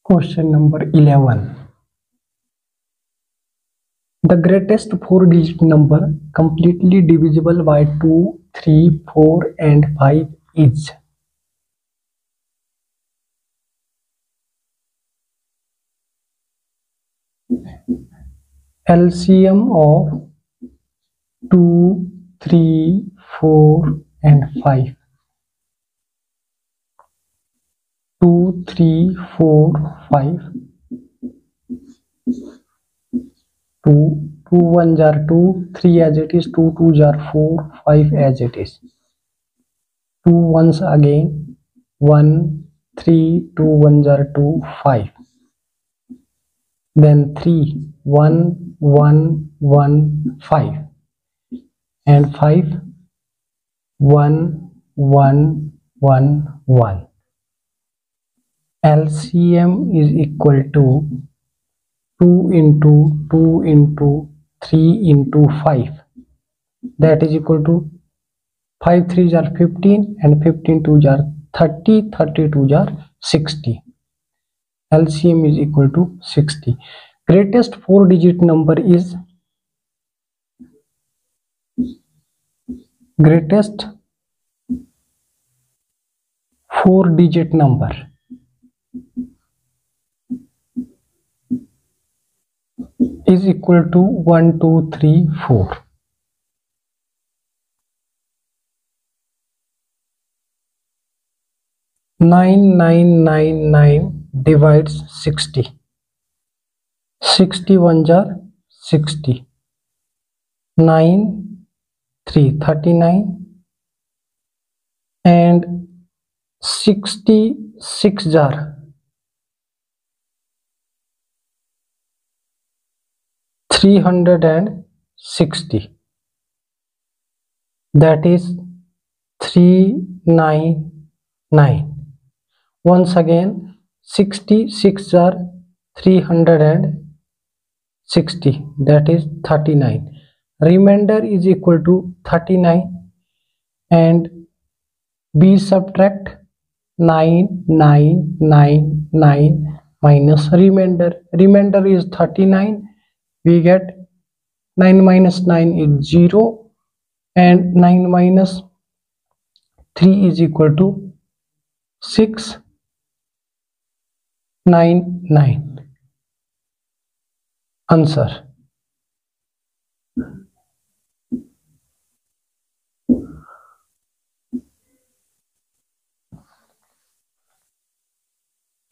Question number 11. The greatest four-digit number completely divisible by 2, 3, 4 and 5 is LCM of 2, 3, 4 and 5. 2, 3, 4, 5. 2, 2 1s are 2, 3 as it is, 2 2s are 4, 5 as it is. 2 1s again, 1, 3, 2 1s are 2, 5. Then 3, 1, 1, 1, 5. And 5, 1, 1, 1, 1. LCM is equal to 2 into 2 into 3 into 5. That is equal to 5 3s are 15 and 15 2s are 30, 30 2s are 60. LCM is equal to 60. Greatest four-digit number is greatest four-digit number is equal to 1 2 3 4. 9999 divides 60. 60 1s are 60. 9 3 39 and 66 are 360. That is 399. Once again, 66 are 360. That is 39. Remainder is equal to 39 and we subtract 9999 minus remainder. Remainder is 39. We get 9 minus 9 is 0 and 9 minus 3 is equal to 699. Answer.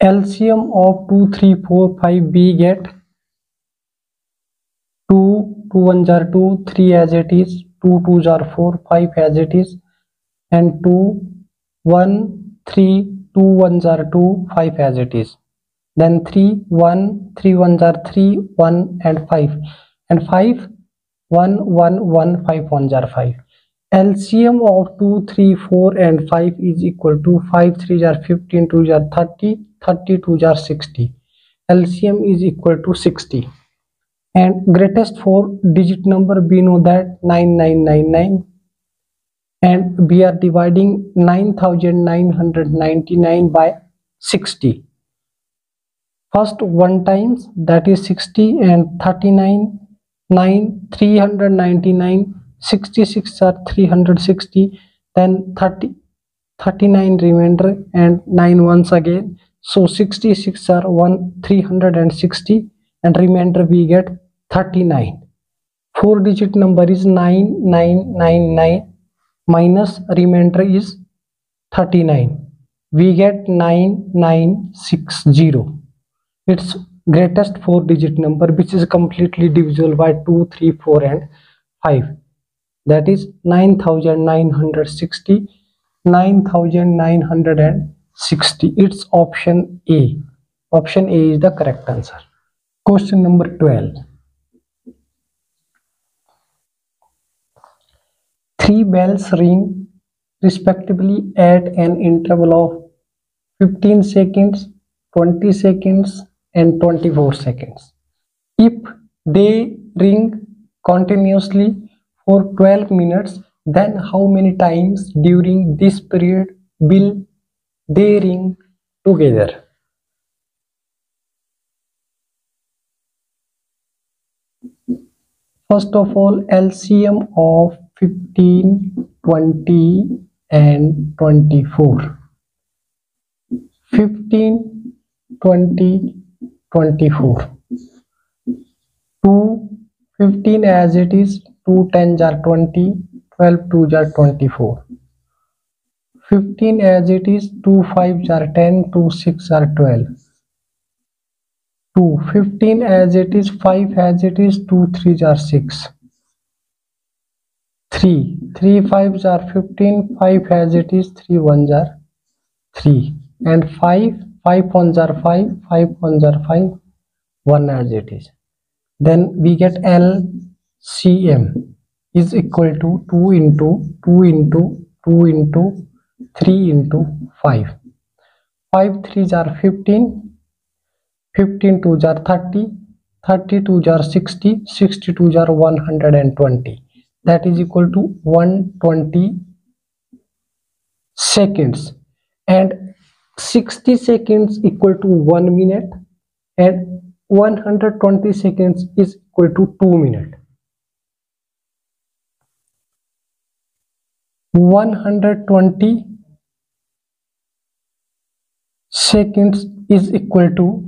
LCM of 2, 3, 4, 5 we get 2 1s are 2, 3 as it is, 2 2s are 4, 5 as it is, and 2 1 3 2 1s are 2, 5 as it is. Then 3 1 3 1s are 3, 1 and 5, and 5 1 1 1 5 1s are 5. LCM of 2 3 4 and 5 is equal to 5 3s are 15, 2s are 30, 30 2s are 60. LCM is equal to 60. And greatest four-digit number we know that 9999, and we are dividing 9999 by 60. First one times, that is 60, and 39 9 399, 66 are 360, then 39 remainder and 9 once again, so 66 are 360 and remainder we get 39. Four-digit number is 9999 minus remainder is 39. We get 9960. Its greatest four-digit number, which is completely divisible by 2, 3, 4 and 5. That is 9960. 9960. It's option A. Option A is the correct answer. Question number 12. 3 bells ring respectively at an interval of 15 seconds, 20 seconds and 24 seconds. If they ring continuously for 12 minutes, then how many times during this period will they ring together? First of all, LCM of 15, 20 and 24. 15, 20, 24. 2, 15 as it is, 2 10s are 20, 12 2s are 24. 15 as it is, 2 5s are 10, 2 6 are 12. 2, 15 as it is, 5 as it is, 2 3s are 6. 3, 3 5s are 15, 5 as it is, 3 1s are 3. And 5, 5 1s are 5, 5 1s are 5, 1 as it is. Then we get LCM is equal to 2 into 2 into 2 into 3 into 5. 5 3s are 15, 15 2s are 30, 30 2s are 60, 60 2s are 120. That is equal to 120 seconds. And 60 seconds equal to 1 minute, and 120 seconds is equal to 2 minutes. 120 seconds is equal to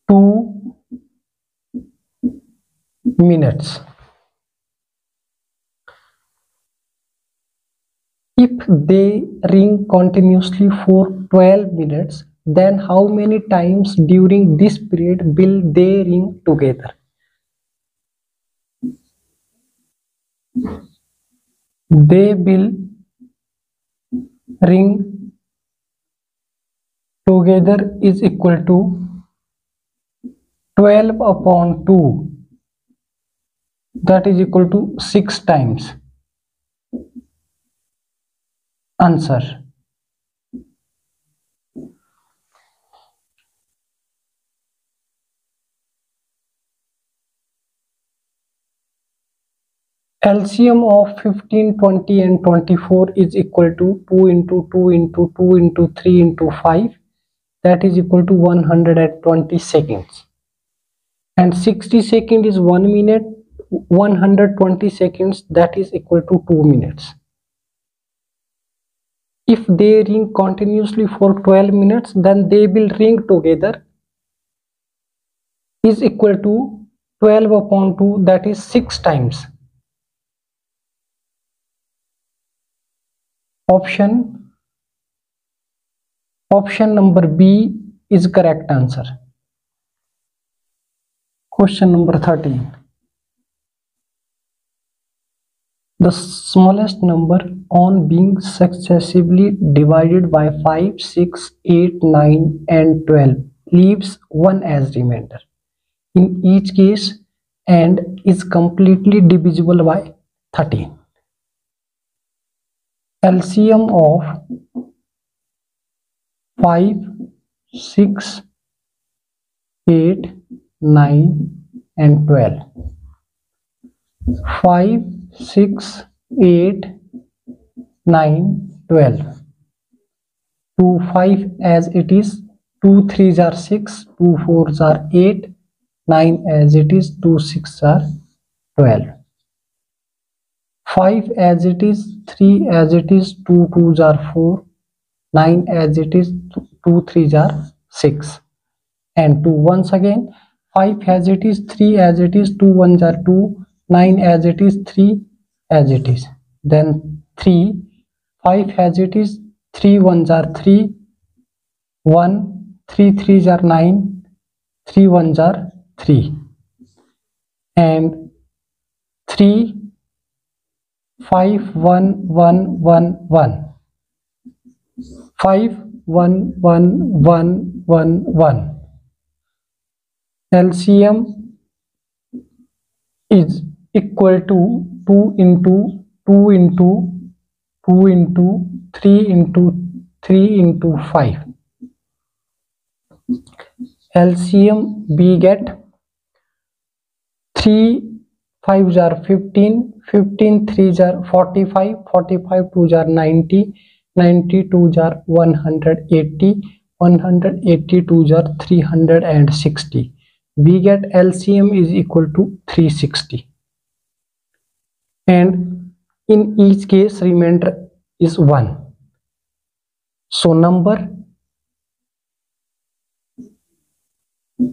2 minutes. If they ring continuously for 12 minutes, then how many times during this period will they ring together? They will ring together is equal to 12 upon 2, that is equal to 6 times. Answer. LCM of 15, 20 and 24 is equal to 2 into 2 into 2 into 3 into 5, that is equal to 120 seconds. And 60 seconds is 1 minute, 120 seconds, that is equal to 2 minutes. If they ring continuously for 12 minutes, then they will ring together is equal to 12 upon 2, that is 6 times. Option number B is correct answer. Question number 13. The smallest number on being successively divided by 5, 6, 8, 9 and 12 leaves 1 as remainder in each case and is completely divisible by 13. LCM of 5, 6, 8, 9 and 12. 5, 6, 8, 9, 12. 2 5 as it is, 2 3s are 6, 2 4s are 8, 9 as it is, 2 6s are 12. 5 as it is, 3 as it is, 2 2s are 4, 9 as it is, 2 3s are 6. And 2 once again, 5 as it is, 3 as it is, 2 1s are 2, 9 as it is, 3 as it is. Then 3, 5 as it is, 3 1s are 3, 1, 3 3s are 9, 3 1s are 3. And 3, 5 1 1 1 1. 5 1 1 1 1 1. LCM is equal to 2 into 2 into 2 into 3 into 3 into 5. LCM we get 3 5s are 15, 15 3s are 45, 45 2s are 90, 90 2s are 180, 180 2s are 360. we get LCM is equal to 360, and in each case remainder is 1. So number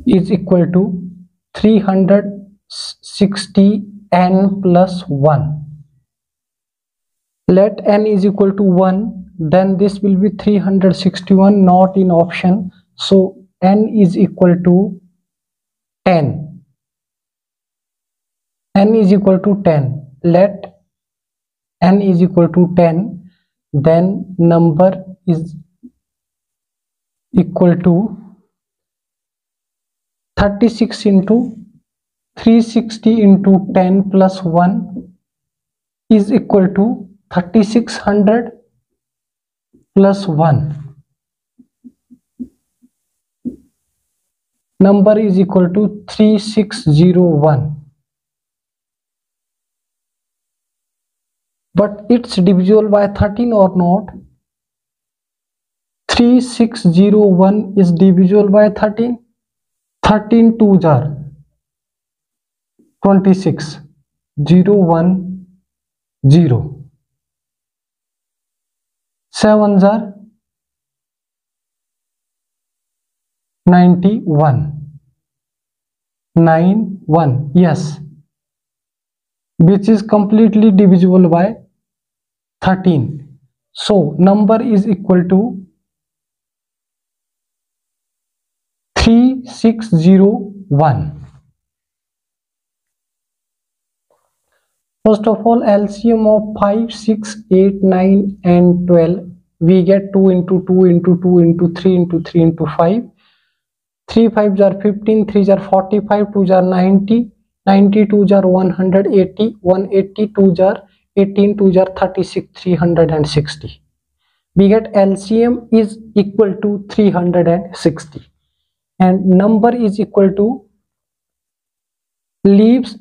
is equal to 360n plus 1. Let n is equal to 1, then this will be 361, not in option, so n is equal to 10. N is equal to 10. Let n is equal to 10, then number is equal to 36 into 360 into 10 plus 1 is equal to 3600 plus 1. Number is equal to 3601. But it's divisible by 13 or not? 3601 is divisible by 13. 13 2s are 26. 0 1 0. 7s are 91. 9 1, yes, which is completely divisible by 13. So number is equal to 3601. First of all, LCM of 5, 6, 8, 9 and 12, we get 2 into 2 into 2 into 3 into 3 into 5. 3 5s are 15, 3s are 45, 2s are 90, 90 2s are 180, 180 2s are 18, 2s are 36, 360. We get LCM is equal to 360, and number is equal to, leaves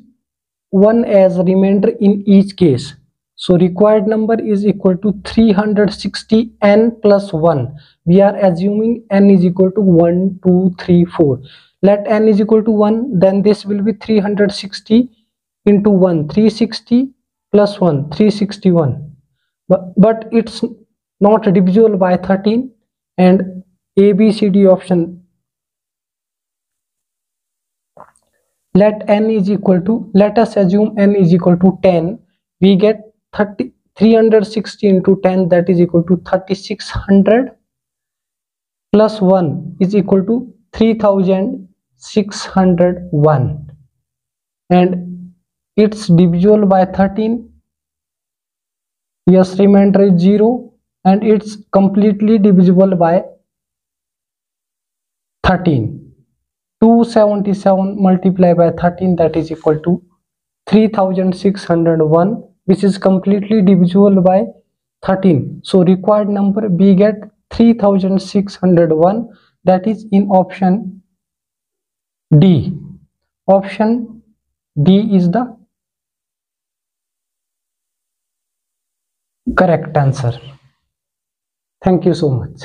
1 as remainder in each case. So required number is equal to 360n plus 1. We are assuming n is equal to 1, 2, 3, 4. Let n is equal to 1, then this will be 360 into 1, 360 plus 1, 361. But it's not divisible by 13, and A, B, C, D option. Let n is equal to, let us assume n is equal to 10. We get 360 into 10, that is equal to 3600 plus 1 is equal to 3601, and it's divisible by 13. Yes, remainder is 0, and it's completely divisible by 13. 277 multiplied by 13, that is equal to 3601, which is completely divisible by 13. So required number we get 3601, that is in option D. Option D is the correct answer. Thank you so much.